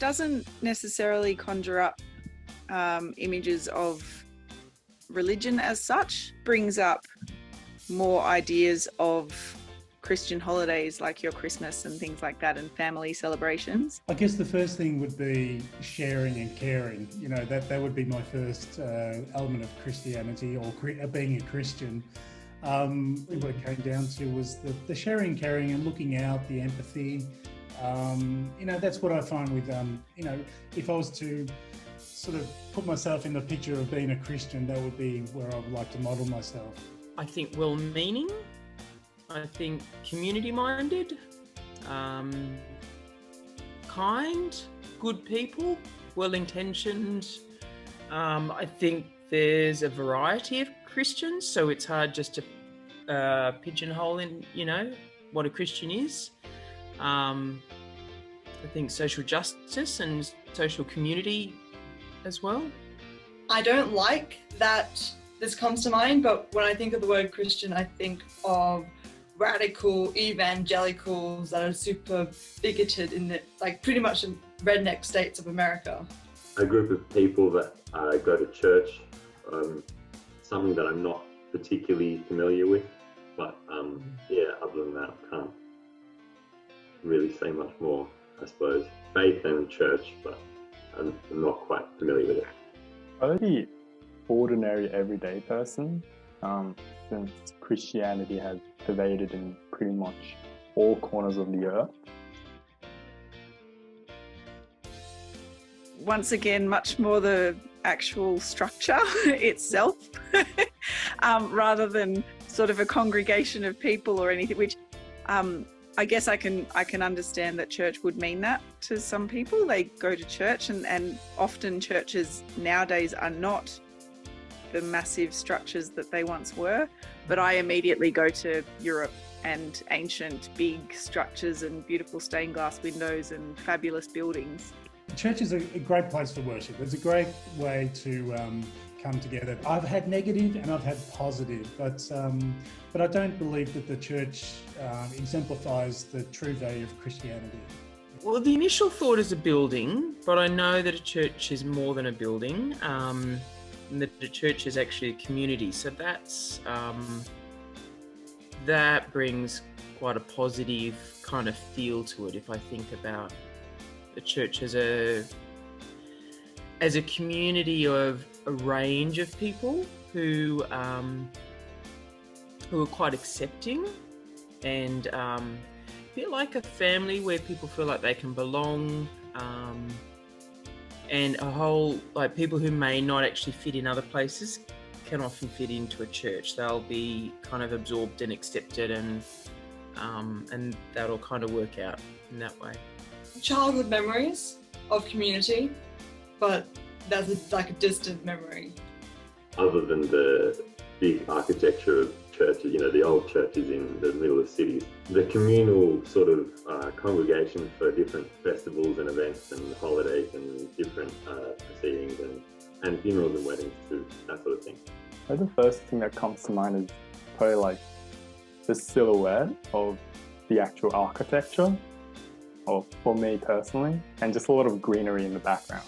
doesn't necessarily conjure up images of religion as such. Brings up more ideas of Christian holidays like your Christmas and things like that, and family celebrations. I guess the first thing would be sharing and caring. You know, that would be my first element of Christianity, or being a Christian. What it came down to was the sharing, caring, and looking out, the empathy. You know, that's what I find with, you know, if I was to sort of put myself in the picture of being a Christian, that would be where I would like to model myself. I think well-meaning. I think community-minded, kind, good people, well-intentioned. I think there's a variety of Christians, so it's hard just to pigeonhole in, you know, what a Christian is. I think social justice and social community as well. I don't like that this comes to mind, but when I think of the word Christian, I think of radical evangelicals that are super bigoted in the, like, pretty much the redneck states of America. A group of people that go to church, something that I'm not particularly familiar with, but yeah, other than that, I can't really say much more, I suppose. Faith and church, but I'm not quite familiar with it. I'm the ordinary everyday person, since Christianity has pervaded in pretty much all corners of the earth. Once again, much more the actual structure itself, rather than sort of a congregation of people or anything, which I guess I can understand that church would mean that to some people. They go to church, and often churches nowadays are not the massive structures that they once were. But I immediately go to Europe and ancient big structures and beautiful stained glass windows and fabulous buildings. Church is a great place for worship. It's a great way to come together. I've had negative and I've had positive, but I don't believe that the church exemplifies the true value of Christianity. Well, the initial thought is a building, but I know that a church is more than a building, and that the church is actually a community. So that's that brings quite a positive kind of feel to it if I think about the church as a community of a range of people who are quite accepting and feel like a family where people feel like they can belong, and a whole, like, people who may not actually fit in other places can often fit into a church. They'll be kind of absorbed and accepted, and that'll kind of work out in that way. Childhood memories of community, but that's like a distant memory. Other than the big architecture of churches, you know, the old churches in the middle of cities, the communal sort of congregation for different festivals and events and holidays and different proceedings and funerals and weddings too, that sort of thing. So the first thing that comes to mind is probably like the silhouette of the actual architecture, or for me personally, and just a lot of greenery in the background.